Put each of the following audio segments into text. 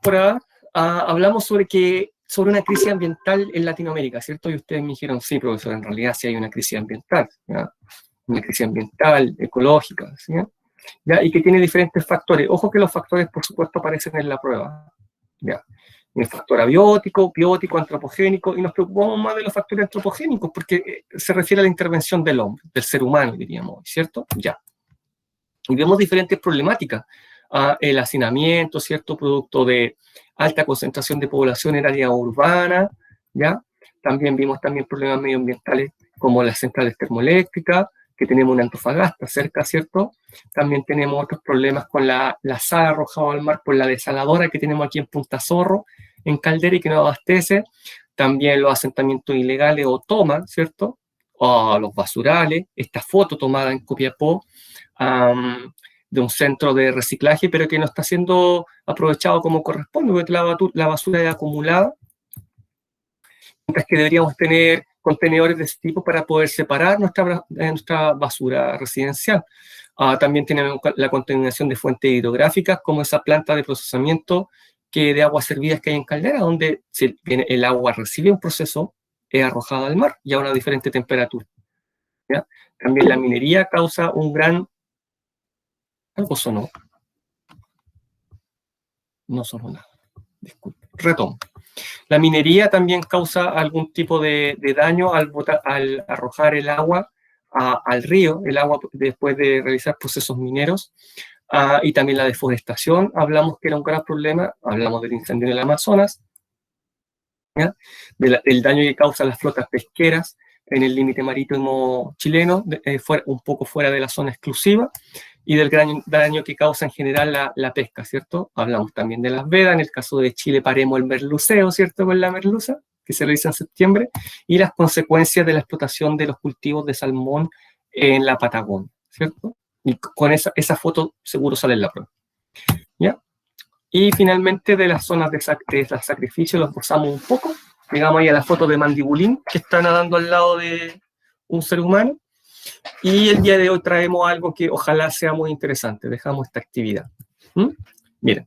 temporada hablamos sobre una crisis ambiental en Latinoamérica, ¿cierto? Y ustedes me dijeron, sí, profesor, en realidad sí hay una crisis ambiental, ¿ya? Una crisis ambiental, ecológica, ¿sí? ¿Ya? Y que tiene diferentes factores. Ojo que los factores, por supuesto, aparecen en la prueba, ¿ya? El factor abiótico, biótico, antropogénico, y nos preocupamos más de los factores antropogénicos porque se refiere a la intervención del hombre, del ser humano, diríamos, ¿cierto? Ya. Y vemos diferentes problemáticas. El hacinamiento, ¿cierto? Producto de alta concentración de población en área urbana, ¿ya? También vimos problemas medioambientales como las centrales termoeléctricas, que tenemos en Antofagasta cerca, ¿cierto? También tenemos otros problemas con la sal arrojada al mar por la desaladora que tenemos aquí en Punta Zorro, en Caldera, y que nos abastece. También los asentamientos ilegales o tomas, ¿cierto? O los basurales, esta foto tomada en Copiapó, de un centro de reciclaje, pero que no está siendo aprovechado como corresponde, porque la basura es acumulada, mientras que deberíamos tener contenedores de ese tipo para poder separar nuestra basura residencial. También tenemos la contaminación de fuentes hidrográficas, como esa planta de procesamiento de aguas servidas que hay en Caldera, donde el agua recibe un proceso, es arrojada al mar y a una diferente temperatura, ¿ya? También la minería causa un gran... Algo sonó. No sonó nada. Disculpe. Retomo. La minería también causa algún tipo de daño al arrojar el agua al río, el agua después de realizar procesos mineros, y también la deforestación. Hablamos que era un gran problema, hablamos del incendio en el Amazonas, del daño que causan las flotas pesqueras en el límite marítimo chileno, un poco fuera de la zona exclusiva, y del gran daño que causa en general la pesca, ¿cierto? Hablamos también de las vedas, en el caso de Chile paremos el merluceo, ¿cierto? Con la merluza, que se realiza en septiembre, y las consecuencias de la explotación de los cultivos de salmón en la Patagonia, ¿cierto? Y con esa foto seguro sale en la prueba, ¿ya? Y finalmente de las zonas de sacrificio los posamos un poco, digamos ahí a la foto de mandibulín, que está nadando al lado de un ser humano. Y el día de hoy traemos algo que ojalá sea muy interesante. Dejamos esta actividad. Miren,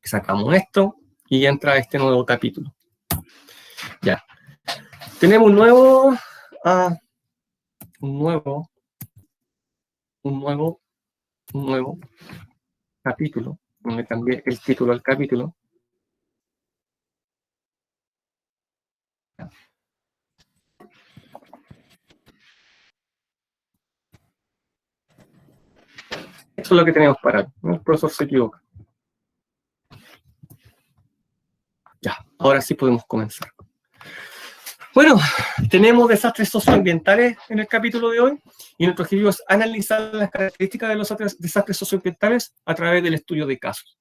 sacamos esto y entra este nuevo capítulo. Ya. Tenemos un nuevo capítulo. Me cambié el título al capítulo. Eso es lo que tenemos para hoy. El profesor se equivoca. Ya, ahora sí podemos comenzar. Bueno, tenemos desastres socioambientales en el capítulo de hoy y nuestro objetivo es analizar las características de los desastres socioambientales a través del estudio de casos.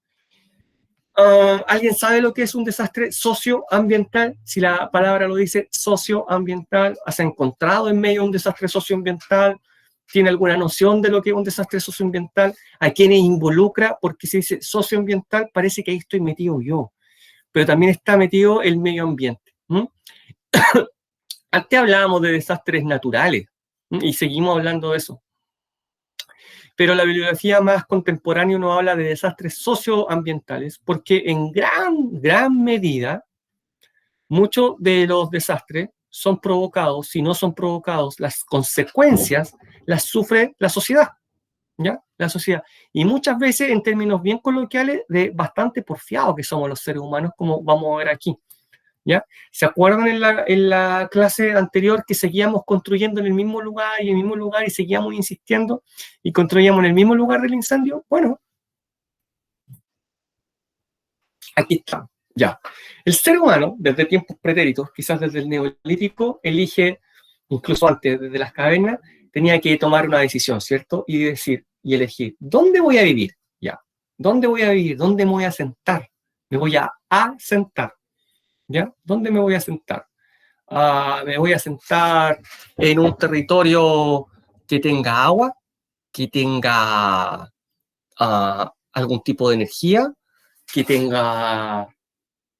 ¿Alguien sabe lo que es un desastre socioambiental? Si la palabra lo dice socioambiental, ¿has encontrado en medio un desastre socioambiental? ¿Tiene alguna noción de lo que es un desastre socioambiental? ¿A quiénes involucra? Porque si dice socioambiental parece que ahí estoy metido yo, pero también está metido el medio ambiente. Antes hablábamos de desastres naturales y seguimos hablando de eso. Pero la bibliografía más contemporánea nos habla de desastres socioambientales porque en gran medida muchos de los desastres son provocados, si no son provocados, las consecuencias las sufre la sociedad, ¿ya? La sociedad. Y muchas veces, en términos bien coloquiales, de bastante porfiados que somos los seres humanos, como vamos a ver aquí, ¿ya? ¿Se acuerdan en la clase anterior que seguíamos construyendo en el mismo lugar y seguíamos insistiendo y construíamos en el mismo lugar del incendio? Bueno, aquí está. Ya. El ser humano, desde tiempos pretéritos, quizás desde el neolítico, elige, incluso antes, desde las cavernas, tenía que tomar una decisión, ¿cierto? Y elegir, ¿dónde voy a vivir? Ya. ¿Dónde voy a vivir? ¿Dónde me voy a sentar? Me voy a asentar, ¿ya? ¿Dónde me voy a sentar? Me voy a sentar en un territorio que tenga agua, que tenga algún tipo de energía, que tenga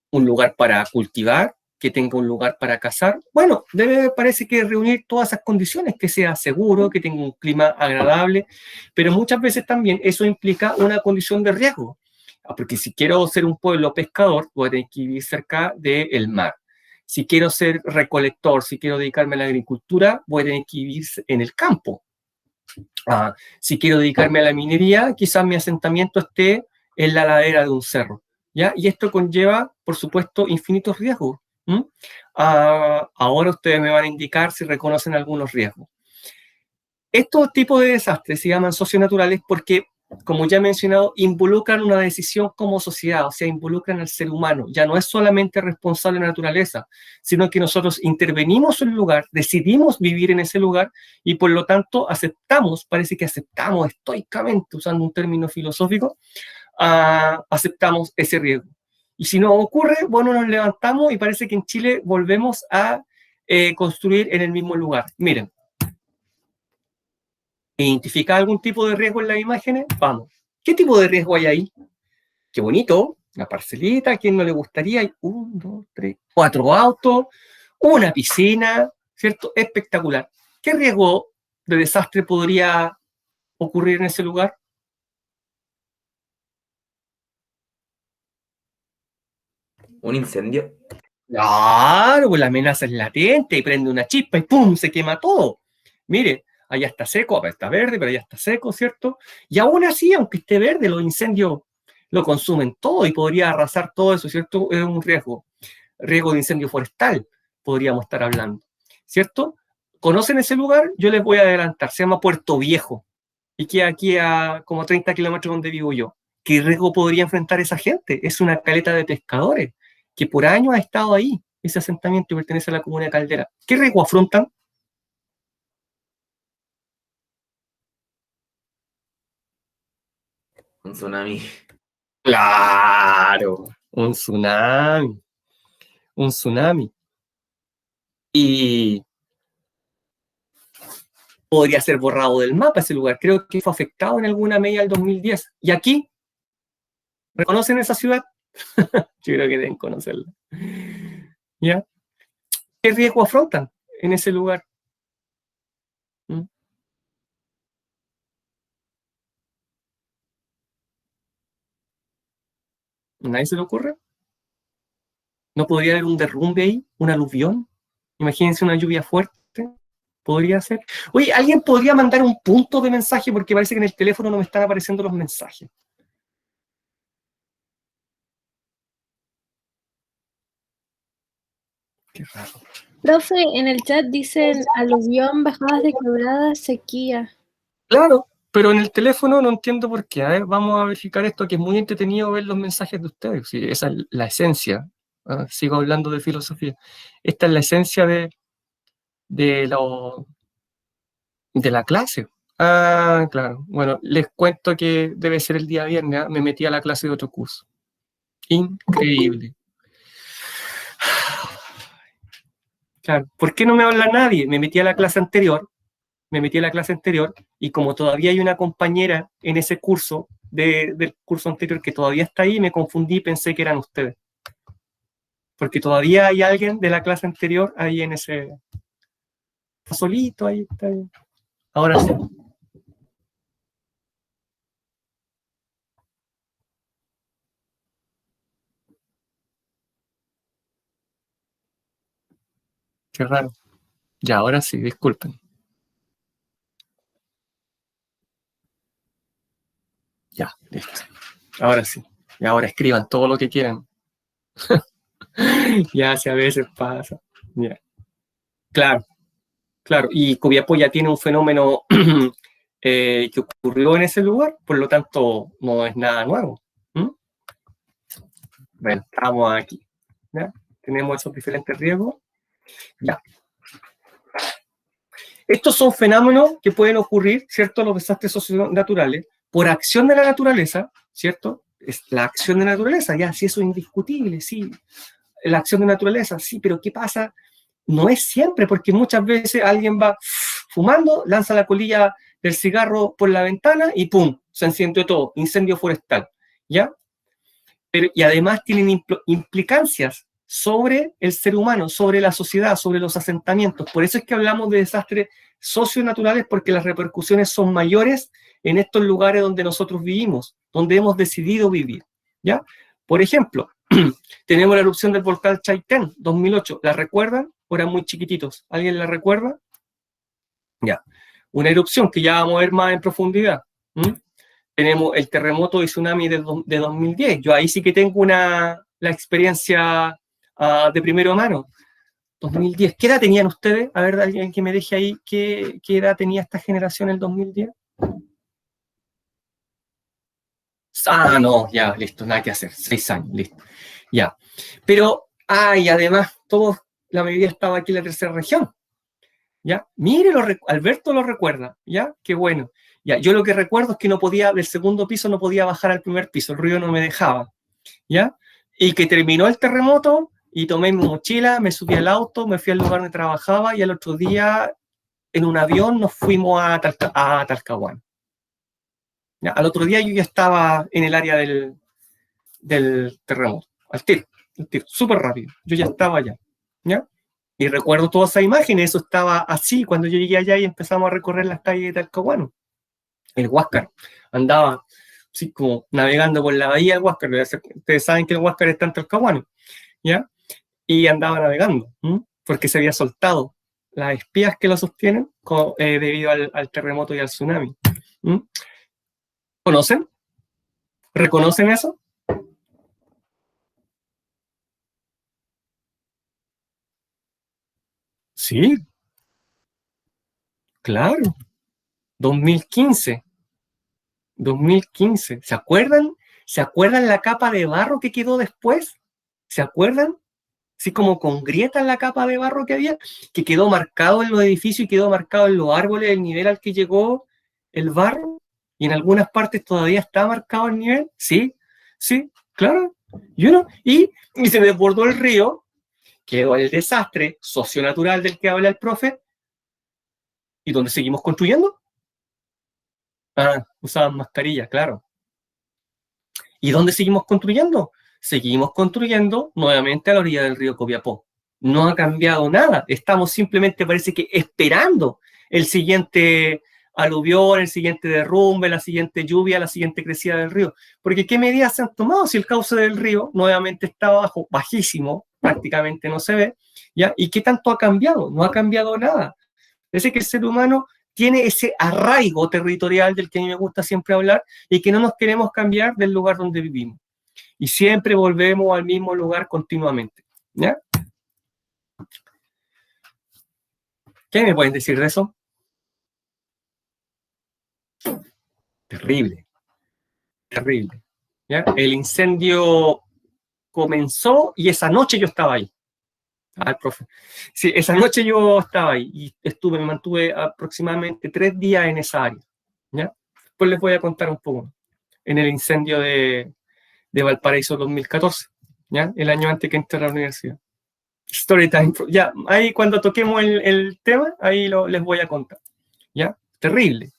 un lugar para cultivar, que tenga un lugar para cazar. Bueno, parece que reunir todas esas condiciones, que sea seguro, que tenga un clima agradable, pero muchas veces también eso implica una condición de riesgo. Porque si quiero ser un pueblo pescador, voy a tener que vivir cerca del mar. Si quiero ser recolector, si quiero dedicarme a la agricultura, voy a tener que vivir en el campo. Si quiero dedicarme a la minería, quizás mi asentamiento esté en la ladera de un cerro, ¿ya? Y esto conlleva, por supuesto, infinitos riesgos. Ahora ustedes me van a indicar si reconocen algunos riesgos. Estos tipos de desastres se llaman socionaturales porque, como ya he mencionado, involucran una decisión como sociedad, o sea, involucran al ser humano. Ya no es solamente responsable de la naturaleza, sino que nosotros intervenimos en el lugar, decidimos vivir en ese lugar y por lo tanto aceptamos, parece que aceptamos estoicamente, usando un término filosófico, aceptamos ese riesgo. Y si no ocurre, bueno, nos levantamos y parece que en Chile volvemos a construir en el mismo lugar. Miren, ¿identifica algún tipo de riesgo en las imágenes? Vamos. ¿Qué tipo de riesgo hay ahí? Qué bonito, una parcelita, ¿a quién no le gustaría? Hay 1, 2, 3, 4 autos, una piscina, ¿cierto? Espectacular. ¿Qué riesgo de desastre podría ocurrir en ese lugar? ¿Un incendio? Claro, pues la amenaza es latente y prende una chispa y ¡pum! Se quema todo. Mire, allá está seco, está verde, pero allá está seco, ¿cierto? Y aún así, aunque esté verde, los incendios lo consumen todo y podría arrasar todo eso, ¿cierto? Es un riesgo. Riesgo de incendio forestal, podríamos estar hablando, ¿cierto? ¿Conocen ese lugar? Yo les voy a adelantar, se llama Puerto Viejo y queda aquí a como 30 kilómetros donde vivo yo. ¿Qué riesgo podría enfrentar esa gente? Es una caleta de pescadores que por años ha estado ahí, ese asentamiento y pertenece a la comuna de Caldera. ¿Qué riesgo afrontan? Un tsunami. Claro, un tsunami, un tsunami. Y podría ser borrado del mapa ese lugar. Creo que fue afectado en alguna medida el 2010. ¿Y aquí? ¿Reconocen esa ciudad? Yo creo que deben conocerla. ¿Ya? ¿Qué riesgo afrontan en ese lugar? ¿Mm? ¿Nadie se le ocurre? ¿No podría haber un derrumbe ahí? ¿Un aluvión? Imagínense una lluvia fuerte. ¿Podría ser? Oye, ¿alguien podría mandar un punto de mensaje? Porque parece que en el teléfono no me están apareciendo los mensajes. Qué raro. Profe, en el chat dicen aluvión, bajadas de quebradas, sequía. Claro, pero en el teléfono no entiendo por qué. A ver, vamos a verificar esto, que es muy entretenido ver los mensajes de ustedes. Sí, esa es la esencia. Sigo hablando de filosofía. Esta es la esencia de, de la clase. Claro. Bueno, les cuento que debe ser el día viernes. Me metí a la clase de otro curso. Increíble. Claro. ¿Por qué no me habla nadie? Me metí a la clase anterior y como todavía hay una compañera en ese curso del curso anterior que todavía está ahí, me confundí y pensé que eran ustedes. Porque todavía hay alguien de la clase anterior ahí en ese... Está solito ahí, está ahí. Ahora sí. Qué raro. Ya, ahora sí, disculpen. Ya, listo. Ahora sí. Y ahora escriban todo lo que quieran. Ya, si a veces pasa. Ya. Claro, claro. Y Copiapó ya tiene un fenómeno que ocurrió en ese lugar, por lo tanto, no es nada nuevo. Bueno, estamos aquí. ¿Ya? Tenemos esos diferentes riesgos. Ya. Estos son fenómenos que pueden ocurrir, ¿cierto? Los desastres socionaturales, por acción de la naturaleza, ¿cierto? Es la acción de la naturaleza, ya, sí, eso es indiscutible, sí. La acción de la naturaleza, sí, pero ¿qué pasa? No es siempre, porque muchas veces alguien va fumando, lanza la colilla del cigarro por la ventana y ¡pum! Se enciende todo, incendio forestal, ¿ya? Pero, y además tienen implicancias sobre el ser humano, sobre la sociedad, sobre los asentamientos. Por eso es que hablamos de desastres socionaturales, porque las repercusiones son mayores en estos lugares donde nosotros vivimos, donde hemos decidido vivir. ¿ya? Por ejemplo, tenemos la erupción del volcán Chaitén, 2008. ¿La recuerdan? ¿O eran muy chiquititos? ¿Alguien la recuerda? Ya. Una erupción que ya vamos a ver más en profundidad. Tenemos el terremoto y tsunami de 2010. Yo ahí sí que tengo la experiencia de primera mano. 2010. ¿Qué edad tenían ustedes? A ver, alguien que me deje ahí, ¿qué edad tenía esta generación en el 2010? Ah, no, ya, listo, nada que hacer. 6 años, listo. Ya. Pero, y además, la mayoría estaba aquí en la tercera región. ¿Ya? Mire, Alberto lo recuerda, ¿ya? Qué bueno. Ya, yo lo que recuerdo es que no podía, del segundo piso no podía bajar al primer piso, el río no me dejaba, ¿ya? Y que terminó el terremoto y tomé mi mochila, me subí al auto, me fui al lugar donde trabajaba y al otro día en un avión nos fuimos a Talcahuano. ¿Ya? Al otro día yo ya estaba en el área del terremoto, al tiro, súper rápido, yo ya estaba allá, ¿ya? Y recuerdo todas esas imágenes, eso estaba así cuando yo llegué allá y empezamos a recorrer las calles de Talcahuano. El Huáscar andaba así como navegando por la bahía del Huáscar. Ustedes saben que el Huáscar está en Talcahuano, ¿ya? Y andaba navegando, porque se había soltado las espías que lo sostienen debido al terremoto y al tsunami. ¿Conocen? ¿Reconocen eso? Sí, claro. 2015. 2015. ¿Se acuerdan? ¿Se acuerdan la capa de barro que quedó después? ¿Se acuerdan? Así como con grieta en la capa de barro que había, que quedó marcado en los edificios y quedó marcado en los árboles el nivel al que llegó el barro. Y en algunas partes todavía está marcado el nivel. Sí, sí, claro. Y se desbordó el río, quedó el desastre socionatural del que habla el profe. ¿Y dónde seguimos construyendo? Usaban mascarilla, claro. ¿Y dónde seguimos construyendo? Seguimos construyendo nuevamente a la orilla del río Copiapó. No ha cambiado nada. Estamos simplemente, parece que, esperando el siguiente aluvión, el siguiente derrumbe, la siguiente lluvia, la siguiente crecida del río. Porque ¿qué medidas se han tomado? Si el cauce del río nuevamente está bajo, bajísimo, prácticamente no se ve, ¿ya? ¿Y qué tanto ha cambiado? No ha cambiado nada. Parece que el ser humano tiene ese arraigo territorial del que a mí me gusta siempre hablar y que no nos queremos cambiar del lugar donde vivimos. Y siempre volvemos al mismo lugar continuamente. ¿Ya? ¿Qué me pueden decir de eso? Terrible, terrible. ¿Ya? El incendio comenzó y esa noche yo estaba ahí. Profe. Sí, esa noche yo estaba ahí y me mantuve aproximadamente 3 días en esa área. ¿Ya? Después les voy a contar un poco. En el incendio de Valparaíso 2014, ¿ya? El año antes que entré a la universidad. Storytime, ya, ahí cuando toquemos el tema, ahí les voy a contar, ¿ya? Terrible,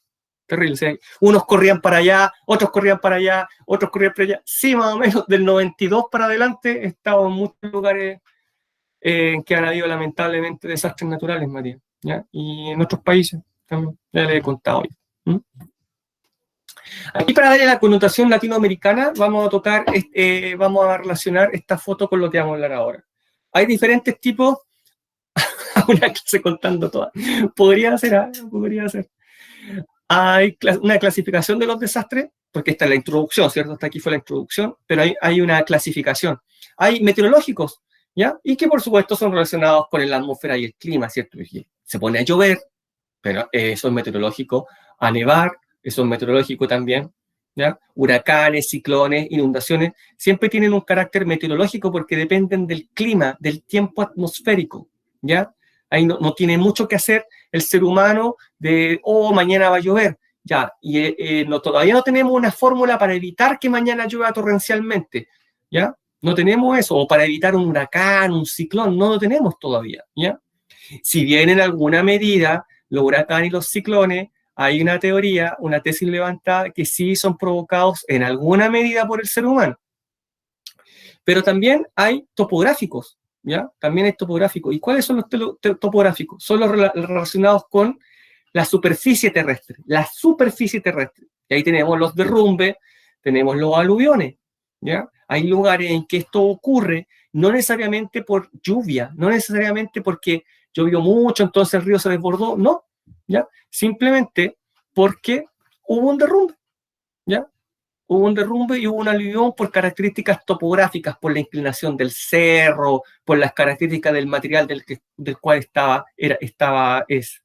terrible. O sea, unos corrían para allá, otros corrían para allá, otros corrían para allá. Sí, más o menos, del 92 para adelante, he estado en muchos lugares en que han habido lamentablemente desastres naturales, María, ¿ya? Y en otros países también, ya les he contado. Aquí, para darle la connotación latinoamericana, vamos a tocar, vamos a relacionar esta foto con lo que vamos a hablar ahora. Hay diferentes tipos, una clase contando todas, podría ser. Hay una clasificación de los desastres, porque esta es la introducción, ¿cierto? Hasta aquí fue la introducción, pero hay una clasificación. Hay meteorológicos, ¿ya? Y que por supuesto son relacionados con la atmósfera y el clima, ¿cierto? Se pone a llover, pero eso es meteorológico, a nevar, eso es meteorológico también, ¿ya? Huracanes, ciclones, inundaciones, siempre tienen un carácter meteorológico porque dependen del clima, del tiempo atmosférico, ¿ya? Ahí no tiene mucho que hacer el ser humano de, mañana va a llover, ya, y todavía no tenemos una fórmula para evitar que mañana llueva torrencialmente, ¿ya? No tenemos eso, o para evitar un huracán, un ciclón, no lo tenemos todavía, ¿ya? Si bien en alguna medida los huracanes y los ciclones, hay una teoría, una tesis levantada que sí son provocados en alguna medida por el ser humano. Pero también hay topográficos, ¿ya? También hay topográficos. ¿Y cuáles son los topográficos? Son los relacionados con la superficie terrestre. La superficie terrestre. Y ahí tenemos los derrumbes, tenemos los aluviones. ¿ya? Hay lugares en que esto ocurre no necesariamente por lluvia, no necesariamente porque llovió mucho, entonces el río se desbordó, no, ¿ya? Simplemente porque hubo un derrumbe, ¿ya? Hubo un derrumbe y hubo un aluvión por características topográficas, por la inclinación del cerro, por las características del material del cual es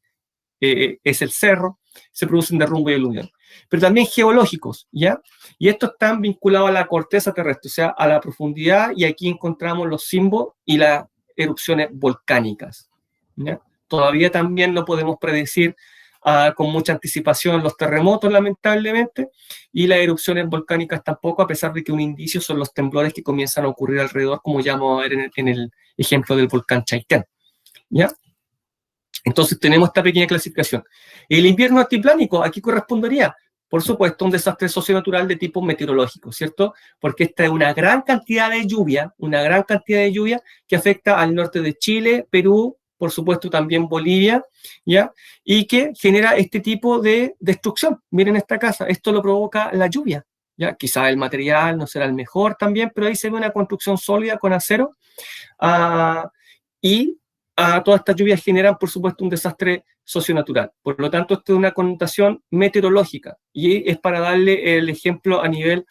el cerro, se produce un derrumbe y aluvión. Pero también geológicos, ¿ya? Y estos están vinculados a la corteza terrestre, o sea, a la profundidad, y aquí encontramos los simbos y las erupciones volcánicas, ¿ya? Todavía también no podemos predecir con mucha anticipación los terremotos, lamentablemente, y las erupciones volcánicas tampoco, a pesar de que un indicio son los temblores que comienzan a ocurrir alrededor, como ya vamos a ver en el ejemplo del volcán Chaitén, ¿ya? Entonces tenemos esta pequeña clasificación. El invierno altiplánico, aquí correspondería, por supuesto, a un desastre socionatural de tipo meteorológico, ¿cierto? Porque esta es una gran cantidad de lluvia que afecta al norte de Chile, Perú, por supuesto también Bolivia, ¿ya? Y que genera este tipo de destrucción. Miren esta casa, esto lo provoca la lluvia, ¿ya? Quizá el material no será el mejor también, pero ahí se ve una construcción sólida con acero, y todas estas lluvias generan, por supuesto, un desastre socionatural. Por lo tanto, esto es una connotación meteorológica, y es para darle el ejemplo a nivel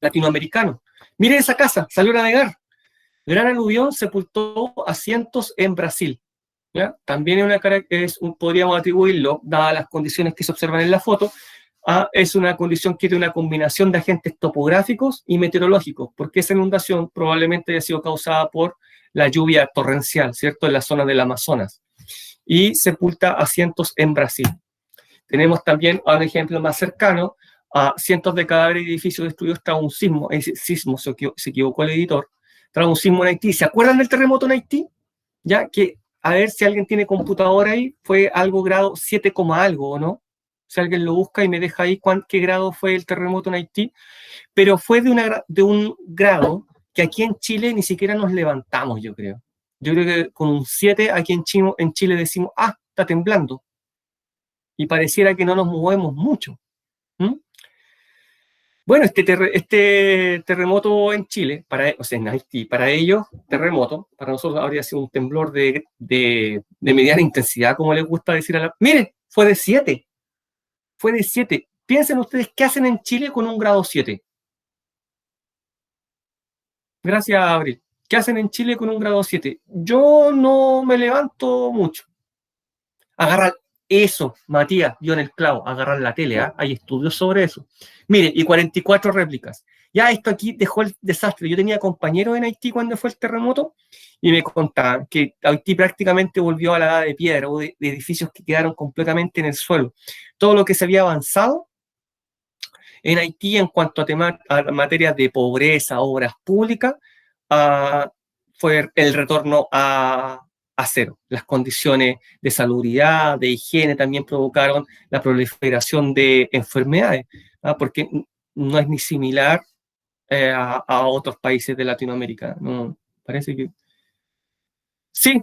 latinoamericano. Miren esa casa, salió a navegar. Gran aluvión sepultó a cientos en Brasil, ¿ya? También podríamos atribuirlo, dadas las condiciones que se observan en la foto, es una condición que tiene una combinación de agentes topográficos y meteorológicos, porque esa inundación probablemente haya sido causada por la lluvia torrencial, ¿cierto?, en la zona del Amazonas, y sepulta a cientos en Brasil. Tenemos también un ejemplo más cercano, a cientos de cadáveres y edificios destruidos tras un sismo. Se equivocó el editor, tras un sismo en Haití. ¿Se acuerdan del terremoto en Haití? Ya que, a ver si alguien tiene computadora ahí, fue algo grado 7, algo, ¿o no? Si alguien lo busca y me deja ahí qué grado fue el terremoto en Haití, pero fue de un grado que aquí en Chile ni siquiera nos levantamos, yo creo. Yo creo que con un 7 aquí en Chile decimos, está temblando. Y pareciera que no nos movemos mucho. Bueno, este terremoto en Chile, en Haití, para ellos, terremoto, para nosotros habría sido un temblor de mediana intensidad, como les gusta decir Miren, fue de 7. Fue de 7. Piensen ustedes, ¿qué hacen en Chile con un grado 7? Gracias, Abril. ¿Qué hacen en Chile con un grado 7? Yo no me levanto mucho. Agarrar eso, Matías, dio en el clavo, agarrar la tele, hay estudios sobre eso. Mire, y 44 réplicas. Ya esto aquí dejó el desastre. Yo tenía compañeros en Haití cuando fue el terremoto y me contaban que Haití prácticamente volvió a la edad de piedra, o de edificios que quedaron completamente en el suelo. Todo lo que se había avanzado en Haití en cuanto a materias de pobreza, obras públicas, fue el retorno a cero. Las condiciones de salubridad, de higiene también provocaron la proliferación de enfermedades, porque no es ni similar a otros países de Latinoamérica. ¿No? Parece que... Sí,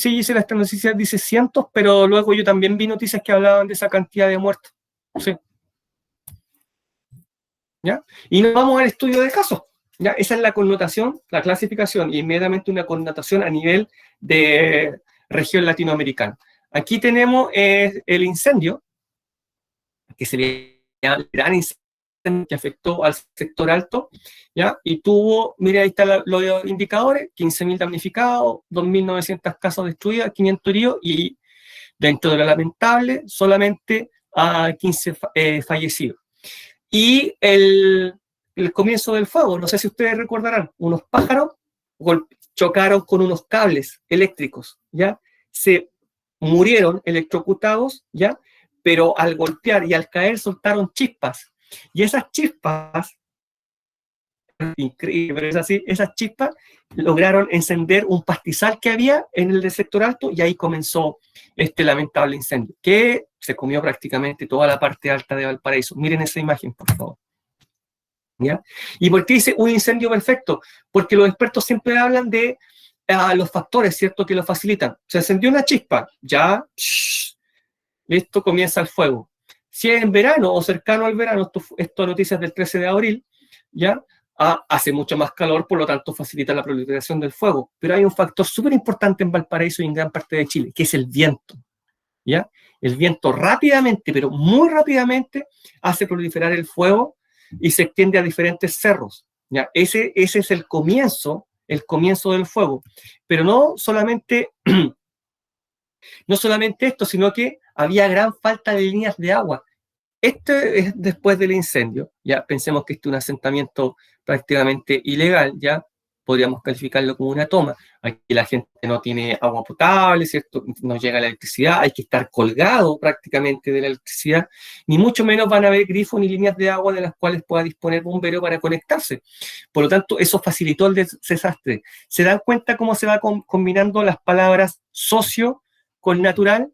hice las noticias, dice cientos, pero luego yo también vi noticias que hablaban de esa cantidad de muertos. Sí. ¿Ya? Y nos vamos al estudio de casos. ¿Ya? Esa es la connotación, la clasificación, y inmediatamente una connotación a nivel de región latinoamericana. Aquí tenemos el incendio, que sería el gran incendio que afectó al sector alto, ¿ya? Y tuvo, mire, ahí están los indicadores, 15.000 damnificados, 2.900 casas destruidas, 500 heridos, y dentro de lo lamentable, solamente 15 fallecidos. Y el comienzo del fuego, no sé si ustedes recordarán, unos pájaros chocaron con unos cables eléctricos, ¿ya? Se murieron electrocutados, ¿ya? Pero al golpear y al caer soltaron chispas. Y esas chispas, increíble, pero es así, esas chispas lograron encender un pastizal que había en el del sector alto, y ahí comenzó este lamentable incendio, que se comió prácticamente toda la parte alta de Valparaíso. Miren esa imagen, por favor. ¿Ya? ¿Y por qué dice un incendio perfecto? Porque los expertos siempre hablan de los factores, ¿cierto?, que lo facilitan. Se encendió una chispa, ya, listo, comienza el fuego. Si es en verano o cercano al verano, esto noticias del 13 de abril, ¿ya? Hace mucho más calor, por lo tanto facilita la proliferación del fuego. Pero hay un factor súper importante en Valparaíso y en gran parte de Chile, que es el viento, ¿ya? El viento rápidamente, pero muy rápidamente, hace proliferar el fuego y se extiende a diferentes cerros, ¿ya? Ese es el comienzo del fuego. Pero no solamente esto, sino que había gran falta de líneas de agua. Este es después del incendio, ya pensemos que este es un asentamiento prácticamente ilegal, ya podríamos calificarlo como una toma. Aquí la gente no tiene agua potable, ¿cierto? No llega la electricidad, hay que estar colgado prácticamente de la electricidad, ni mucho menos van a haber grifos ni líneas de agua de las cuales pueda disponer bombero para conectarse. Por lo tanto, eso facilitó el desastre. ¿Se dan cuenta cómo se va combinando las palabras socio con natural?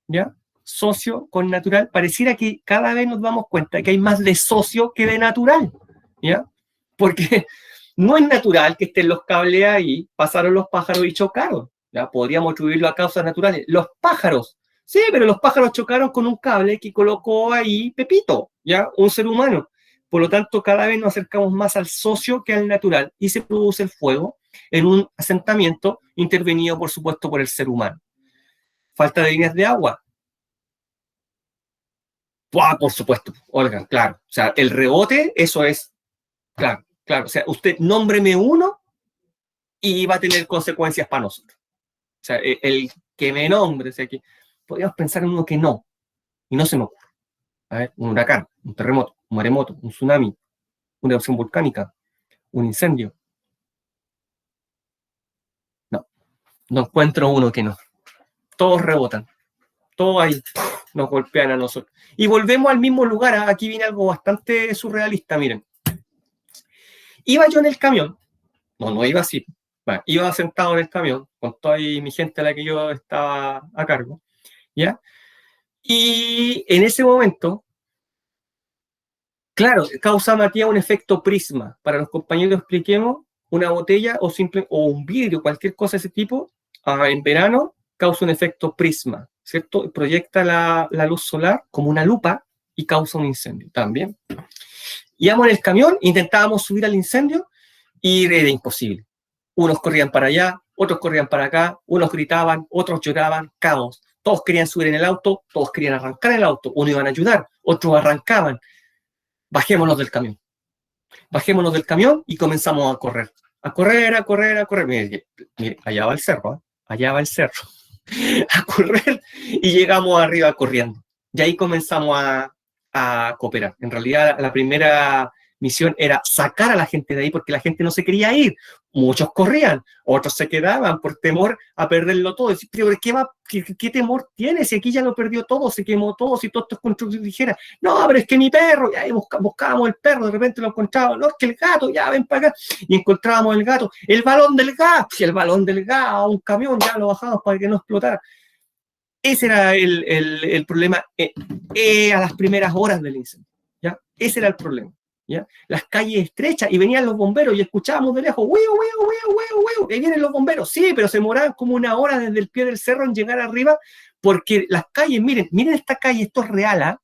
¿Ya? Socio con natural, pareciera que cada vez nos damos cuenta que hay más de socio que de natural, ¿ya? Porque no es natural que estén los cables ahí, pasaron los pájaros y chocaron, ¿ya? Podríamos atribuirlo a causas naturales. Los pájaros, sí, pero los pájaros chocaron con un cable que colocó ahí Pepito, ¿ya? Un ser humano. Por lo tanto, cada vez nos acercamos más al socio que al natural y se produce el fuego en un asentamiento intervenido, por supuesto, por el ser humano. Falta de líneas de agua. ¡Buah! Por supuesto, Olga, claro. O sea, el rebote, eso es, claro. O sea, usted nómbreme uno y va a tener consecuencias para nosotros. O sea, el que me nombre, o sea, que podríamos pensar en uno que no, y no se me ocurre. A ver, un huracán, un terremoto, un maremoto, un tsunami, una erupción volcánica, un incendio. No encuentro uno que no. Todos rebotan. Todos ahí nos golpean a nosotros. Y volvemos al mismo lugar. Aquí viene algo bastante surrealista, miren. Iba yo en el camión. No iba así. Bueno, iba sentado en el camión con toda mi gente a la que yo estaba a cargo. ¿Ya? Y en ese momento, claro, causa Matías un efecto prisma. Para los compañeros expliquemos, una botella o un vidrio, cualquier cosa de ese tipo, en verano causa un efecto prisma, ¿cierto? Proyecta la luz solar como una lupa y causa un incendio también. Íbamos en el camión, intentábamos subir al incendio y era imposible. Unos corrían para allá, otros corrían para acá, unos gritaban, otros lloraban, caos. Todos querían subir en el auto, todos querían arrancar el auto, unos iban a ayudar, otros arrancaban. Bajémonos del camión. Bajémonos del camión y comenzamos a correr. A correr. Mire, allá va el cerro, ¿eh? Allá va el cerro. A correr y llegamos arriba corriendo. Y ahí comenzamos a cooperar. En realidad, la primera misión era sacar a la gente de ahí porque la gente no se quería ir. Muchos corrían, otros se quedaban por temor a perderlo todo. Pero ¿qué temor tiene? Si aquí ya lo perdió todo, se quemó todo, si todo esto es construcción ligera. No, pero es que mi perro, y ahí buscábamos el perro, de repente lo encontrábamos. No, es que el gato, ya ven para acá. Y encontrábamos el gato, el balón del gas, y el balón del gas, a un camión, ya lo bajamos para que no explotara. Ese era el problema a las primeras horas del incendio, ¿ya? Ese era el problema, ¿ya? Las calles estrechas y venían los bomberos y escuchábamos de lejos, y ahí vienen los bomberos, sí, pero se demoraban como una hora desde el pie del cerro en llegar arriba porque las calles, miren esta calle, esto es real, ¿ah?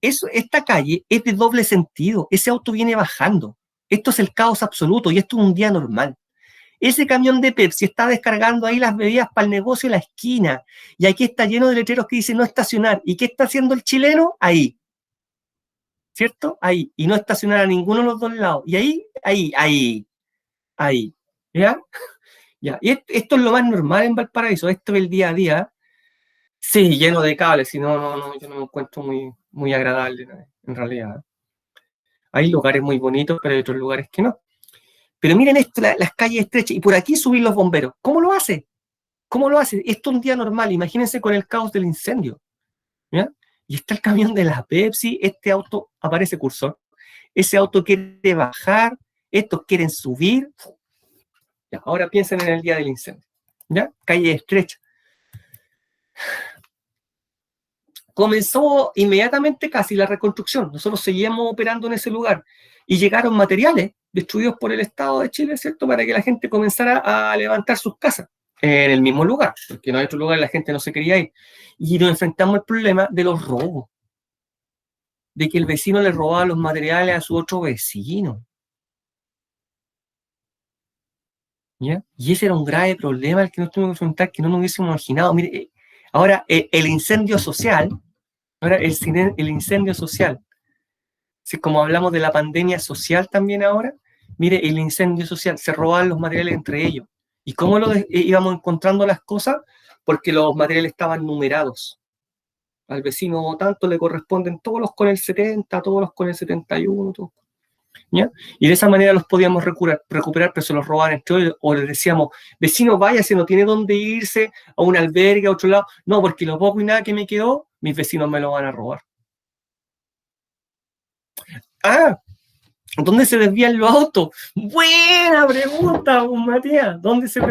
Esta calle es de doble sentido, ese auto viene bajando, esto es el caos absoluto y esto es un día normal. Ese camión de Pepsi está descargando ahí las bebidas para el negocio en la esquina. Y aquí está lleno de letreros que dicen no estacionar. ¿Y qué está haciendo el chileno? Ahí. ¿Cierto? Ahí. Y no estacionar a ninguno de los dos lados. Y ahí. ¿Ya? Ya. Y esto es lo más normal en Valparaíso. Esto es el día a día. Sí, lleno de cables. Si no, yo no me encuentro muy agradable en realidad. Hay lugares muy bonitos, pero hay otros lugares que no. Pero miren esto, las calles estrechas, y por aquí subir los bomberos. ¿Cómo lo hace? Esto es un día normal, imagínense con el caos del incendio. ¿Ya? Y está el camión de la Pepsi, este auto, aparece cursor, ese auto quiere bajar, estos quieren subir. Ya, ahora piensen en el día del incendio. ¿Ya? Calle estrecha. Comenzó inmediatamente casi la reconstrucción. Nosotros seguíamos operando en ese lugar y llegaron materiales destruidos por el Estado de Chile, ¿cierto? Para que la gente comenzara a levantar sus casas. en el mismo lugar, porque no hay otro lugar, la gente no se quería ir. Y nos enfrentamos al problema de los robos, de que el vecino le robaba los materiales a su otro vecino. ¿Ya? Y ese era un grave problema al que nos tuvimos que enfrentar, que no nos hubiésemos imaginado. Mire, ahora, el incendio social, el incendio social, si como hablamos de la pandemia social también ahora, mire, el incendio social, se robaban los materiales entre ellos. ¿Y cómo íbamos encontrando las cosas? Porque los materiales estaban numerados. Al vecino tanto le corresponden todos los con el 70, todos los con el 71, todos. ¿Ya? Y de esa manera los podíamos recuperar, pero se los robaban entre ellos, o les decíamos, vecino, vaya, si no tiene dónde irse, a un albergue, a otro lado. No, porque lo poco y nada que me quedó, mis vecinos me lo van a robar. Ah, ¿dónde se desvían los autos? Buena pregunta, Matías. ¿Dónde se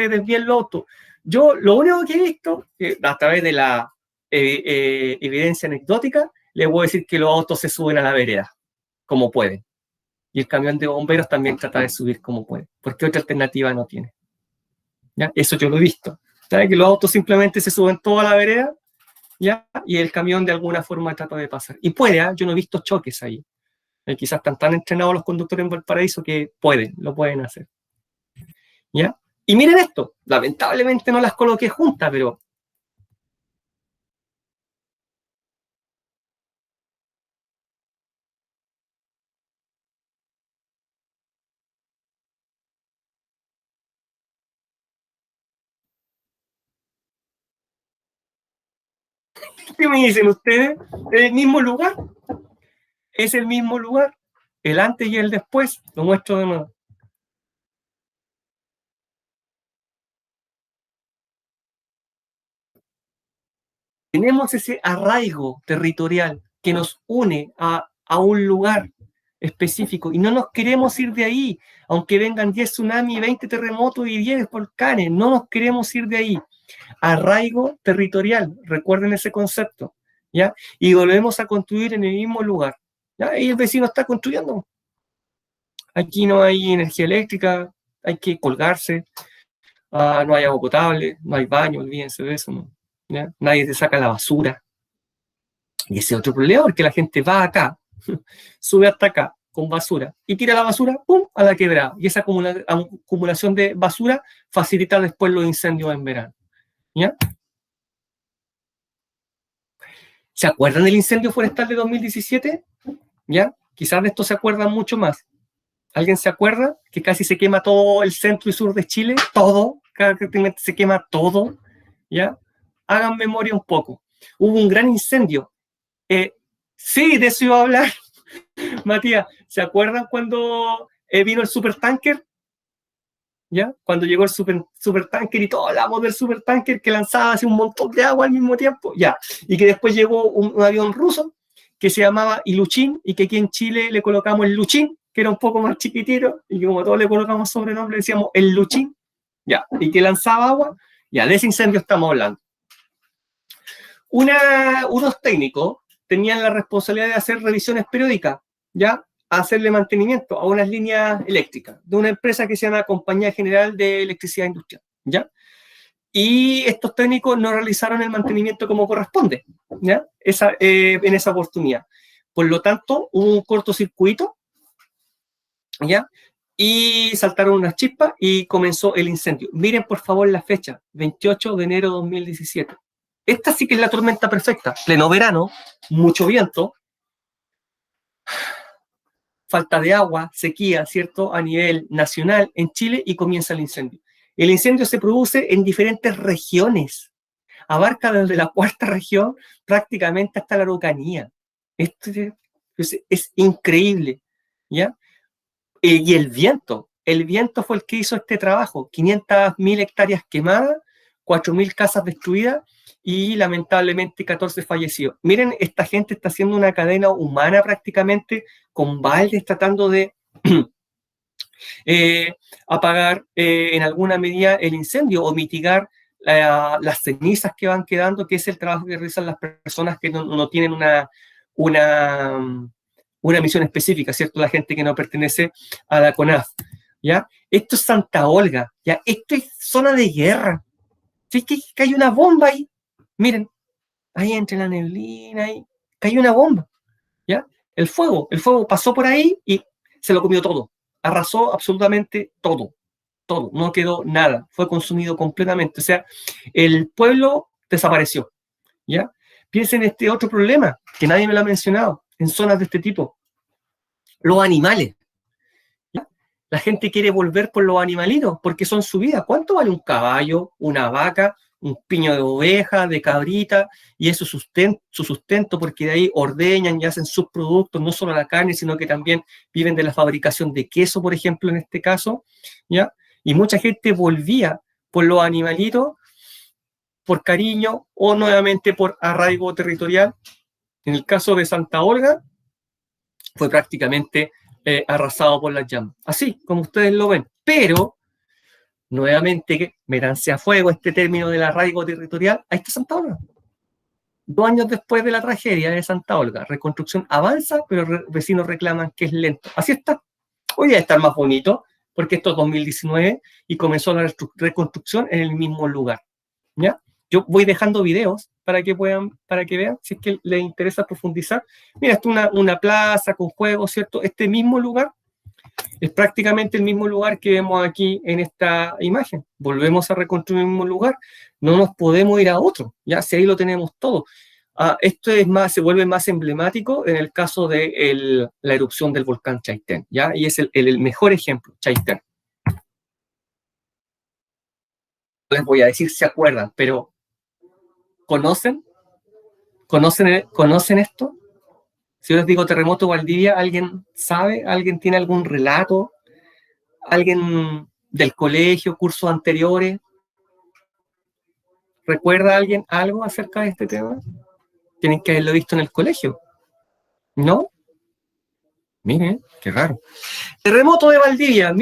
desvían los autos? Yo lo único que he visto, a través de la evidencia anecdótica, le voy a decir que los autos se suben a la vereda, como pueden. Y el camión de bomberos también trata de subir como puede, porque otra alternativa no tiene. ¿Ya? Eso yo lo he visto. ¿Sabe? Que los autos simplemente se suben toda la vereda, ¿ya? Y el camión de alguna forma trata de pasar. Y puede, yo no he visto choques ahí. Quizás están tan entrenados los conductores en Valparaíso que lo pueden hacer. ¿Ya? Y miren esto, lamentablemente no las coloqué juntas, pero ¿qué me dicen ustedes? ¿Es el mismo lugar? ¿Es el mismo lugar? El antes y el después, lo muestro de nuevo. Tenemos ese arraigo territorial que nos une a un lugar específico y no nos queremos ir de ahí, aunque vengan 10 tsunamis, 20 terremotos y 10 volcanes, no nos queremos ir de ahí. Arraigo territorial, recuerden ese concepto, ¿ya? Y volvemos a construir en el mismo lugar, ¿ya? Y el vecino está construyendo. Aquí no hay energía eléctrica, hay que colgarse, no hay agua potable, no hay baño, olvídense de eso, ¿no? ¿Ya? Nadie te saca la basura. Y ese es otro problema, porque la gente va acá, sube hasta acá con basura y tira la basura, ¡pum!, a la quebrada. Y esa acumulación de basura facilita después los incendios en verano. ¿Ya? ¿Se acuerdan del incendio forestal de 2017? ¿Ya? Quizás de esto se acuerdan mucho más. ¿Alguien se acuerda que casi se quema todo el centro y sur de Chile? Todo, prácticamente se quema todo. ¿Ya? Hagan memoria un poco. Hubo un gran incendio. Sí, de eso iba a hablar. Matías, ¿se acuerdan cuando vino el supertanker? ¿Ya? Cuando llegó el supertanker y todos hablamos del supertanker que lanzaba así un montón de agua al mismo tiempo, ya. Y que después llegó un avión ruso que se llamaba Iluchin y que aquí en Chile le colocamos el Luchín, que era un poco más chiquitito, y que como todos le colocamos sobrenombre, decíamos el Luchín, ya. Y que lanzaba agua, ya, de ese incendio estamos hablando. Unos técnicos tenían la responsabilidad de hacer revisiones periódicas, ¿ya? A hacerle mantenimiento a unas líneas eléctricas de una empresa que se llama Compañía General de Electricidad Industrial, ¿ya? Y estos técnicos no realizaron el mantenimiento como corresponde, ¿ya? En esa oportunidad. Por lo tanto, hubo un cortocircuito, ¿ya? Y saltaron unas chispas y comenzó el incendio. Miren, por favor, la fecha, 28 de enero de 2017. Esta sí que es la tormenta perfecta. Pleno verano, mucho viento, falta de agua, sequía, ¿cierto? A nivel nacional en Chile y comienza el incendio. El incendio se produce en diferentes regiones. Abarca desde la cuarta región prácticamente hasta la Araucanía. Esto es increíble, ¿ya? Y el viento fue el que hizo este trabajo. 500.000 hectáreas quemadas, 4.000 casas destruidas y lamentablemente 14 fallecidos. Miren, esta gente está haciendo una cadena humana prácticamente con baldes tratando de apagar en alguna medida el incendio o mitigar las cenizas que van quedando, que es el trabajo que realizan las personas que no tienen una misión específica, ¿cierto? La gente que no pertenece a la CONAF, ¿ya? Esto es Santa Olga, Ya, esto es zona de guerra. ¿Sí? Que hay una bomba ahí. Miren, ahí entre la neblina, ahí cayó una bomba. ¿Ya? El fuego pasó por ahí y se lo comió todo. Arrasó absolutamente todo. Todo. No quedó nada. Fue consumido completamente. O sea, el pueblo desapareció. ¿Ya? Piensen en este otro problema que nadie me lo ha mencionado en zonas de este tipo. Los animales. ¿Ya? La gente quiere volver por los animalitos porque son su vida. ¿Cuánto vale un caballo, una vaca, un piño de oveja, de cabrita? Y es su sustento, porque de ahí ordeñan y hacen sus productos, no solo la carne, sino que también viven de la fabricación de queso, por ejemplo, en este caso. ¿Ya? Y mucha gente volvía por los animalitos por cariño o nuevamente por arraigo territorial. En el caso de Santa Olga, fue prácticamente arrasado por las llamas. Así como ustedes lo ven. Pero, nuevamente, métanse a fuego este término del arraigo territorial. Ahí está Santa Olga. 2 años después de la tragedia de Santa Olga. Reconstrucción avanza, pero vecinos reclaman que es lento. Así está. Hoy debe estar más bonito, porque esto es 2019 y comenzó la reconstrucción en el mismo lugar. ¿Ya? Yo voy dejando videos para que vean, si es que les interesa profundizar. Mira, esto es una plaza con juegos, ¿cierto? Este mismo lugar es prácticamente el mismo lugar que vemos aquí en esta imagen. Volvemos a reconstruir el mismo lugar. No nos podemos ir a otro, ya, si ahí lo tenemos todo. Esto se vuelve más emblemático en el caso de la erupción del volcán Chaitén, ¿ya? Y es el mejor ejemplo, Chaitén. Les voy a decir si se acuerdan, pero ¿conocen esto? Si yo les digo terremoto Valdivia, ¿alguien sabe? ¿Alguien tiene algún relato? ¿Alguien del colegio, cursos anteriores? ¿Recuerda alguien algo acerca de este tema? Tienen que haberlo visto en el colegio, ¿no? Miren, qué raro. Terremoto de Valdivia,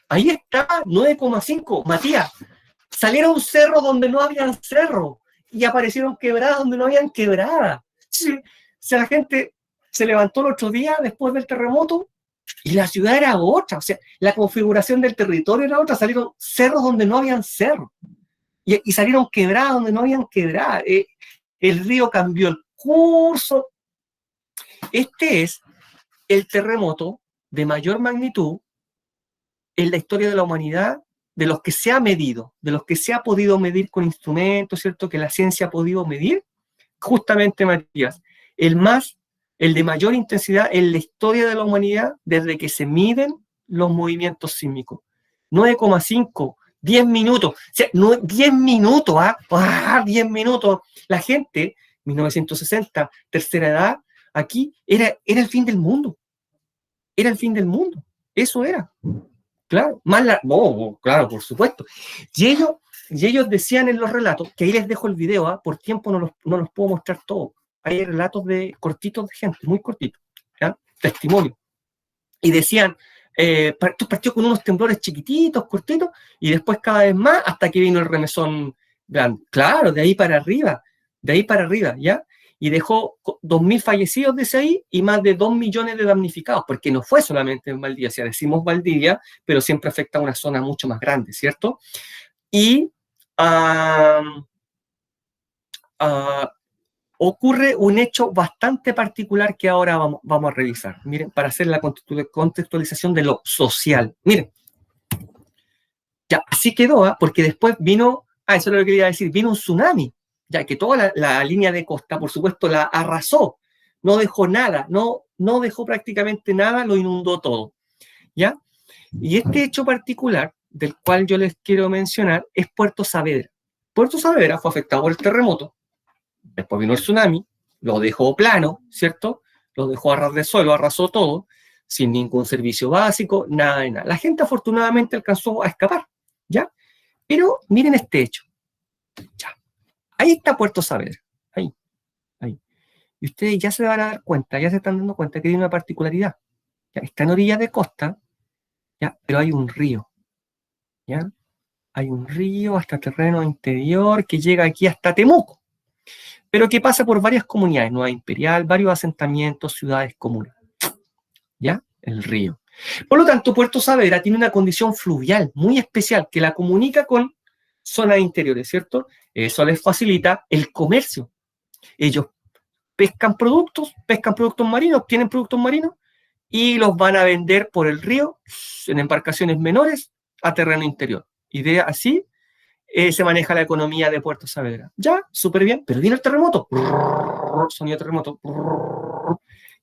ahí está, 9,5. Matías, salieron a un cerro donde no habían cerro y aparecieron quebradas donde no habían quebradas. Sí, o sea, la gente se levantó el otro día después del terremoto y la ciudad era otra. O sea, la configuración del territorio era otra. Salieron cerros donde no habían cerros y salieron quebradas donde no habían quebradas. El río cambió el curso. Este es el terremoto de mayor magnitud en la historia de la humanidad, de los que se ha medido, de los que se ha podido medir con instrumentos, ¿cierto? Que la ciencia ha podido medir. Justamente, Matías, el de mayor intensidad en la historia de la humanidad desde que se miden los movimientos sísmicos. 9,5, 10 minutos. O sea, 10 minutos, 10 minutos. La gente, 1960, tercera edad, aquí era el fin del mundo. Era el fin del mundo. Eso era. Claro, claro, por supuesto. Y ellos decían en los relatos, que ahí les dejo el video, por tiempo no los puedo mostrar todos. Hay relatos cortitos de gente, muy cortitos, ¿ya? Testimonio. Y decían, esto partió con unos temblores chiquititos, cortitos, y después cada vez más hasta que vino el remesón grande. Claro, de ahí para arriba, ¿ya? Y dejó 2.000 fallecidos desde ahí y más de 2 millones de damnificados, porque no fue solamente en Valdivia, o sea, decimos Valdivia, pero siempre afecta a una zona mucho más grande, ¿cierto? Y ocurre un hecho bastante particular que ahora vamos a revisar. Miren, para hacer la contextualización de lo social. Miren, ya, así quedó, porque después vino, eso es lo que quería decir, vino un tsunami, ya que toda la línea de costa, por supuesto, la arrasó, no dejó nada, no dejó prácticamente nada, lo inundó todo, ¿ya? Y este hecho particular, del cual yo les quiero mencionar, es Puerto Saavedra. Puerto Saavedra fue afectado por el terremoto, después vino el tsunami, lo dejó plano, ¿cierto? Lo dejó a ras de suelo, arrasó todo, sin ningún servicio básico, nada de nada. La gente afortunadamente alcanzó a escapar, ¿ya? Pero miren este hecho. Ya. Ahí está Puerto Saavedra, ahí. Y ustedes ya se van a dar cuenta, ya se están dando cuenta que tiene una particularidad. ¿Ya? Está en orilla de costa, ¿ya? Pero hay un río, ¿ya? Hay un río hasta terreno interior que llega aquí hasta Temuco, pero que pasa por varias comunidades, Nueva Imperial, varios asentamientos, ciudades, comunas. ¿Ya? El río. Por lo tanto, Puerto Saavedra tiene una condición fluvial muy especial que la comunica con zonas interiores, ¿cierto? Eso les facilita el comercio. Ellos pescan productos marinos, tienen productos marinos y los van a vender por el río en embarcaciones menores a terreno interior. Y así se maneja la economía de Puerto Saavedra. Ya, súper bien, pero viene el terremoto. Sonido de terremoto.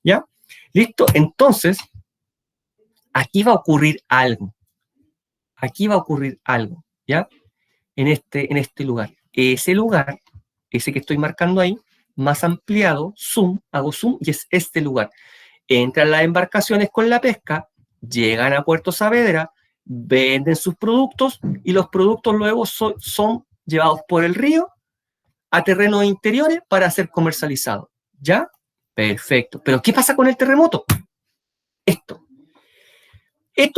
¿Ya? ¿Listo? Entonces, aquí va a ocurrir algo. Aquí va a ocurrir algo, ¿ya? En este lugar. Ese lugar, ese que estoy marcando ahí, más ampliado, zoom, hago zoom, y es este lugar. Entran las embarcaciones con la pesca, llegan a Puerto Saavedra, venden sus productos y los productos luego son llevados por el río a terrenos interiores para ser comercializados. ¿Ya? Perfecto. Pero ¿qué pasa con el terremoto? Esto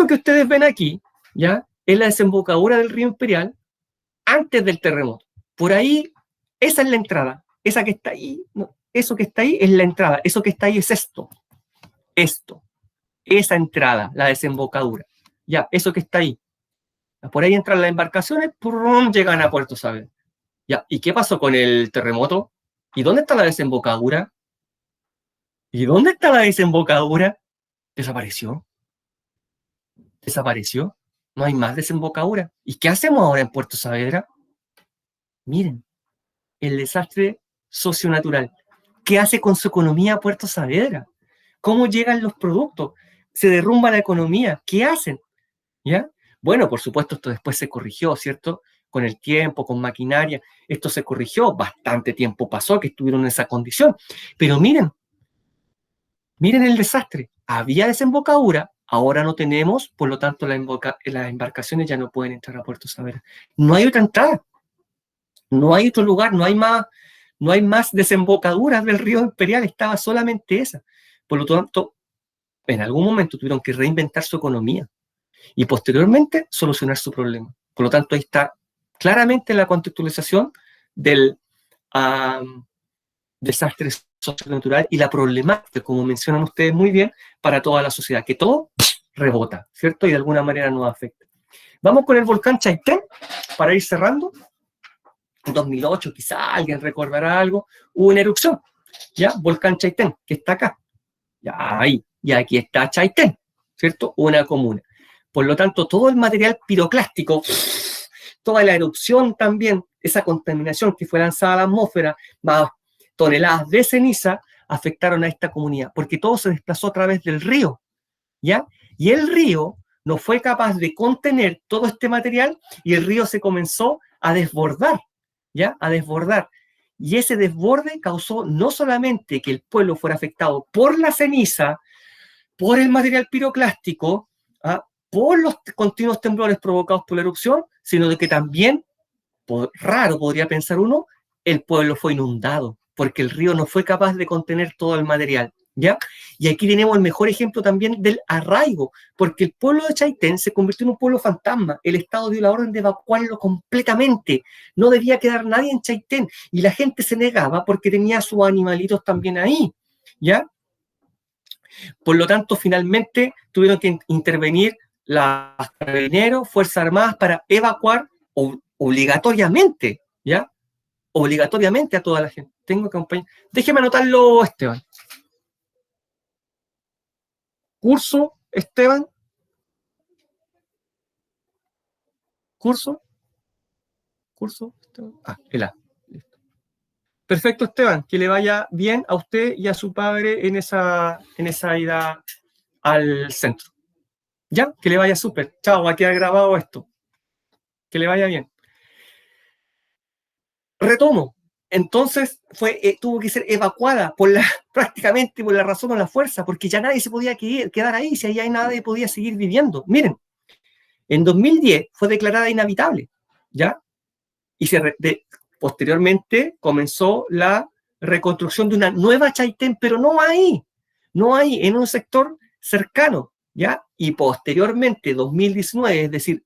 que ustedes ven aquí, ¿ya? Es la desembocadura del río Imperial antes del terremoto. Por ahí, esa es la entrada. Esa que está ahí, no, eso que está ahí es la entrada. Eso que está ahí es esto. Esa entrada, la desembocadura. Ya, eso que está ahí. Por ahí entran las embarcaciones, ¡prum!, llegan a Puerto Saavedra. Ya, ¿y qué pasó con el terremoto? ¿Y dónde está la desembocadura? ¿Y dónde está la desembocadura? Desapareció. Desapareció. No hay más desembocadura. ¿Y qué hacemos ahora en Puerto Saavedra? Miren, el desastre socionatural. ¿Qué hace con su economía Puerto Saavedra? ¿Cómo llegan los productos? Se derrumba la economía. ¿Qué hacen? ¿Ya? Bueno, por supuesto, esto después se corrigió, ¿cierto? Con el tiempo, con maquinaria. Esto se corrigió. Bastante tiempo pasó que estuvieron en esa condición. Pero miren el desastre. Había desembocadura, ahora no tenemos, por lo tanto las embarcaciones ya no pueden entrar a Puerto Saavedra. No hay otra entrada. No hay otro lugar, no hay más desembocaduras del río Imperial, estaba solamente esa. Por lo tanto, en algún momento tuvieron que reinventar su economía y posteriormente solucionar su problema. Por lo tanto, ahí está claramente la contextualización del desastre socionatural y la problemática, como mencionan ustedes muy bien, para toda la sociedad, que todo rebota, ¿cierto? Y de alguna manera nos afecta. Vamos con el volcán Chaitén, para ir cerrando. En 2008, quizá alguien recordará algo, hubo una erupción, ¿ya? Volcán Chaitén, que está acá. Ya, ahí. Y aquí está Chaitén, ¿cierto? Una comuna. Por lo tanto, todo el material piroclástico, toda la erupción también, esa contaminación que fue lanzada a la atmósfera, más toneladas de ceniza, afectaron a esta comunidad, porque todo se desplazó a través del río, ¿ya? Y el río no fue capaz de contener todo este material y el río se comenzó a desbordar, ¿ya? A desbordar. Y ese desborde causó no solamente que el pueblo fuera afectado por la ceniza, por el material piroclástico, por los continuos temblores provocados por la erupción, sino de que también, raro podría pensar uno, el pueblo fue inundado, porque el río no fue capaz de contener todo el material, ¿ya? Y aquí tenemos el mejor ejemplo también del arraigo, porque el pueblo de Chaitén se convirtió en un pueblo fantasma. El Estado dio la orden de evacuarlo completamente. No debía quedar nadie en Chaitén, y la gente se negaba porque tenía sus animalitos también ahí, ¿ya? Por lo tanto, finalmente tuvieron que intervenir las carabineros, Fuerzas Armadas, para evacuar obligatoriamente, ¿ya? Obligatoriamente a toda la gente. Tengo que acompañar. Déjeme anotarlo, Esteban. Curso, Esteban. Curso. Esteban. El A. Listo. Perfecto, Esteban. Que le vaya bien a usted y a su padre en esa ida al centro. ¿Ya? Que le vaya súper. Chao, va a quedar grabado esto. Que le vaya bien. Retomo. Entonces tuvo que ser evacuada prácticamente por la razón o la fuerza, porque ya nadie se podía quedar ahí, si ahí nadie podía seguir viviendo. Miren, en 2010 fue declarada inhabitable, ¿ya? Y posteriormente comenzó la reconstrucción de una nueva Chaitén, pero no ahí, en un sector cercano, ¿ya? Y posteriormente, 2019, es decir,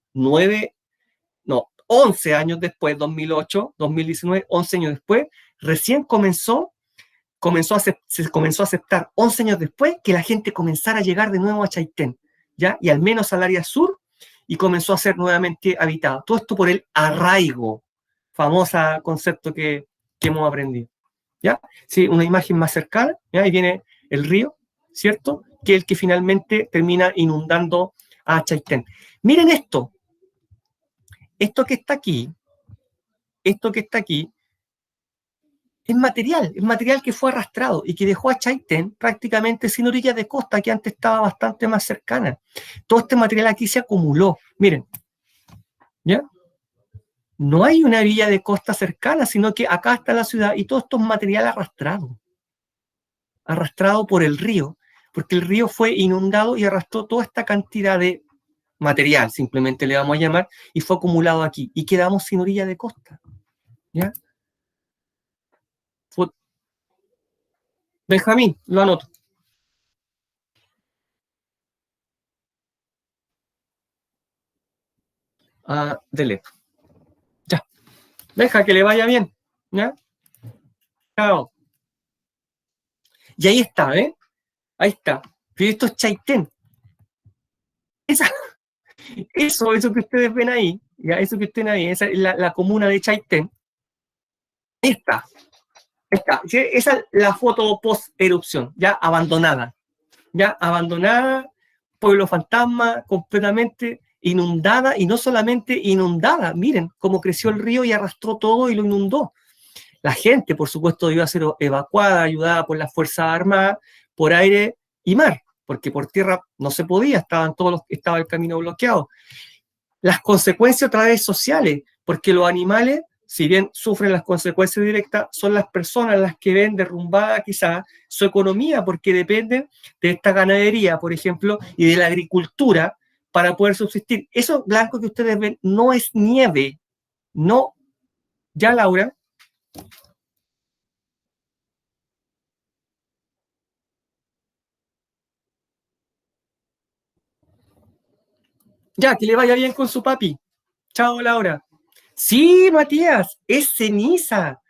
11 años después, 2008, 2019, 11 años después, recién se comenzó a aceptar 11 años después que la gente comenzara a llegar de nuevo a Chaitén, ¿ya? Y al menos al área sur, y comenzó a ser nuevamente habitado. Todo esto por el arraigo, famoso concepto que hemos aprendido, ¿ya? Sí, una imagen más cercana, ¿ya? Ahí viene el río, ¿cierto? Que es el que finalmente termina inundando a Chaitén. Miren esto. Esto que está aquí, es material que fue arrastrado y que dejó a Chaitén prácticamente sin orillas de costa, que antes estaba bastante más cercana. Todo este material aquí se acumuló. Miren, ¿ya? No hay una orilla de costa cercana, sino que acá está la ciudad y todo esto es material arrastrado por el río, porque el río fue inundado y arrastró toda esta cantidad de material, simplemente le vamos a llamar, y fue acumulado aquí, y quedamos sin orilla de costa, ¿ya? Benjamín, lo anoto. Deleto. Ya. Deja que le vaya bien, ¿ya? Chao. Y ahí está, ¿eh? Ahí está. Pero esto es Chaitén. Eso que ustedes ven ahí, ¿ya? Eso que ustedes ven ahí, esa es la comuna de Chaitén. Ahí está. Esa es la foto post-erupción, ya abandonada. Ya abandonada, pueblo fantasma, completamente inundada, y no solamente inundada, miren cómo creció el río y arrastró todo y lo inundó. La gente, por supuesto, iba a ser evacuada, ayudada por las Fuerzas Armadas, por aire y mar, porque por tierra no se podía, estaba el camino bloqueado. Las consecuencias otra vez sociales, porque los animales, si bien sufren las consecuencias directas, son las personas las que ven derrumbada quizás su economía, porque dependen de esta ganadería, por ejemplo, y de la agricultura para poder subsistir. Eso blanco que ustedes ven no es nieve, no. ¿Ya, Laura? Ya, que le vaya bien con su papi. Chao, Laura. Sí, Matías, es ceniza,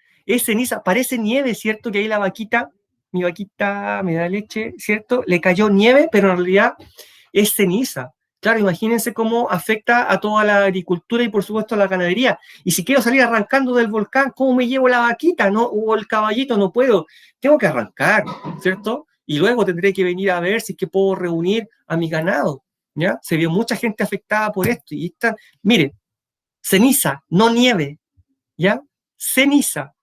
parece nieve, ¿cierto? Que ahí la vaquita, mi vaquita me da leche, ¿cierto? Le cayó nieve, pero en realidad es ceniza. Claro, imagínense cómo afecta a toda la agricultura y por supuesto a la ganadería. Y si quiero salir arrancando del volcán, ¿cómo me llevo la vaquita, no? O el caballito, no puedo. Tengo que arrancar, ¿cierto? Y luego tendré que venir a ver si es que puedo reunir a mi ganado, ¿ya? Se vio mucha gente afectada por esto. Y esta, mire, ceniza, no nieve, ¿ya? Ceniza.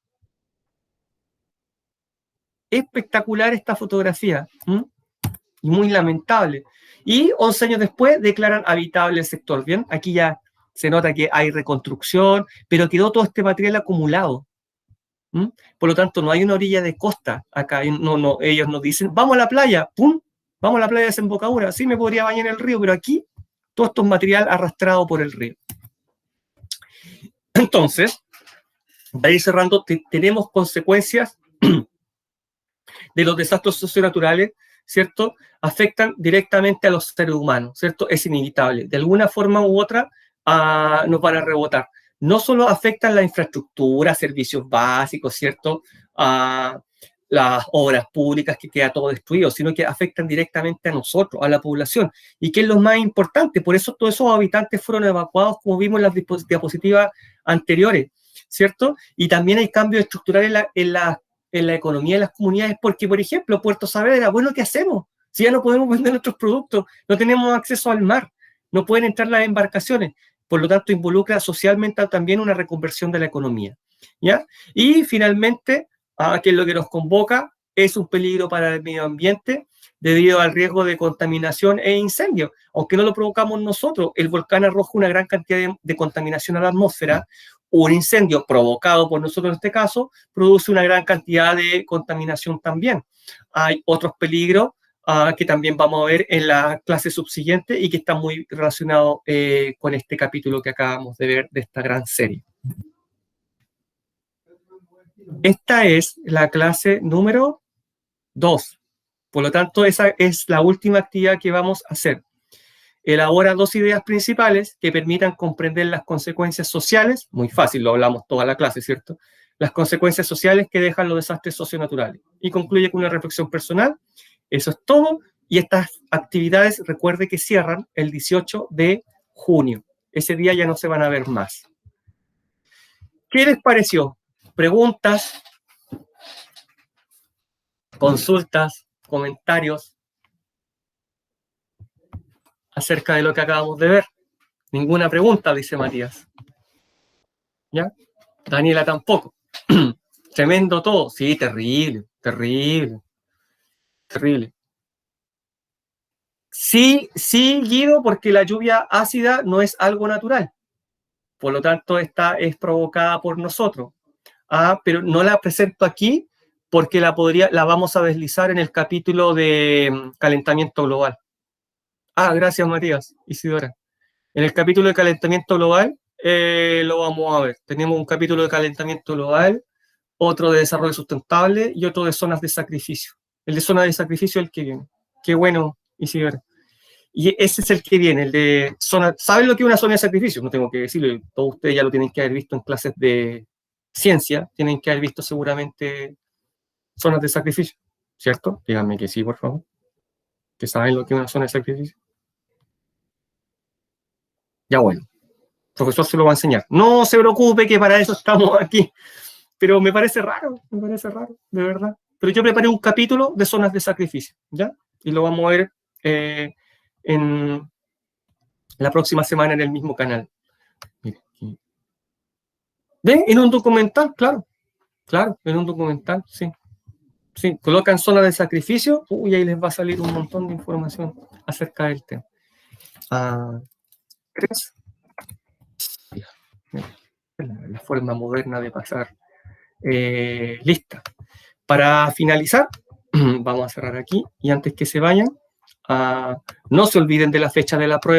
Espectacular esta fotografía, y muy lamentable. Y 11 años después declaran habitable el sector, ¿bien? Aquí ya se nota que hay reconstrucción, pero quedó todo este material acumulado. Por lo tanto, no hay una orilla de costa acá. No, ellos nos dicen, vamos a la playa, ¡pum! Vamos a la playa de Desembocadura. Sí, me podría bañar en el río, pero aquí todo esto es material arrastrado por el río. Entonces, para ir cerrando, tenemos consecuencias de los desastres socionaturales, ¿cierto? Afectan directamente a los seres humanos, ¿cierto? Es inevitable. De alguna forma u otra nos van a rebotar. No solo afectan la infraestructura, servicios básicos, ¿cierto? Las obras públicas, que queda todo destruido, sino que afectan directamente a nosotros, a la población. ¿Y qué es lo más importante? Por eso todos esos habitantes fueron evacuados, como vimos en las diapositivas anteriores, ¿cierto? Y también hay cambios estructurales en la economía de las comunidades, porque, por ejemplo, Puerto Saavedra, bueno, ¿qué hacemos? Si ya no podemos vender nuestros productos, no tenemos acceso al mar, no pueden entrar las embarcaciones, por lo tanto involucra socialmente también una reconversión de la economía, ¿ya? Y finalmente, que es lo que nos convoca, es un peligro para el medio ambiente debido al riesgo de contaminación e incendio. Aunque no lo provocamos nosotros, el volcán arroja una gran cantidad de contaminación a la atmósfera. Un incendio provocado por nosotros en este caso produce una gran cantidad de contaminación también. Hay otros peligros que también vamos a ver en la clase subsiguiente y que están muy relacionados con este capítulo que acabamos de ver de esta gran serie. Esta es la clase número 2. Por lo tanto, esa es la última actividad que vamos a hacer. Elabora 2 ideas principales que permitan comprender las consecuencias sociales, muy fácil, lo hablamos toda la clase, ¿cierto? Las consecuencias sociales que dejan los desastres socionaturales. Y concluye con una reflexión personal. Eso es todo. Y estas actividades, recuerde que cierran el 18 de junio. Ese día ya no se van a ver más. ¿Qué les pareció? ¿Preguntas? ¿Consultas? ¿Comentarios? Acerca de lo que acabamos de ver. Ninguna pregunta, dice Matías. ¿Ya? Daniela tampoco. Tremendo todo. Sí, terrible, terrible, terrible. Sí, sí, Guido, porque la lluvia ácida no es algo natural. Por lo tanto, esta es provocada por nosotros. Pero no la presento aquí porque la vamos a deslizar en el capítulo de calentamiento global. Gracias, Matías, Isidora. En el capítulo de calentamiento global lo vamos a ver. Tenemos un capítulo de calentamiento global, otro de desarrollo sustentable y otro de zonas de sacrificio. El de zonas de sacrificio es el que viene. Qué bueno, Isidora. Y ese es el que viene, el de zona. ¿Saben lo que es una zona de sacrificio? No tengo que decirlo, todos ustedes ya lo tienen que haber visto en clases de ciencia, tienen que haber visto seguramente zonas de sacrificio, ¿cierto? Díganme que sí, por favor. ¿Que saben lo que es una zona de sacrificio? Ya bueno, el profesor se lo va a enseñar. No se preocupe que para eso estamos aquí, pero me parece raro, de verdad. Pero yo preparé un capítulo de zonas de sacrificio, ¿ya? Y lo vamos a ver en la próxima semana en el mismo canal. Mire, aquí. ¿Ven? En un documental, claro, en un documental, sí. Sí, colocan zonas de sacrificio, y ahí les va a salir un montón de información acerca del tema. 3. La forma moderna de pasar lista. Para finalizar, vamos a cerrar aquí, y antes que se vayan, no se olviden de la fecha de la prueba.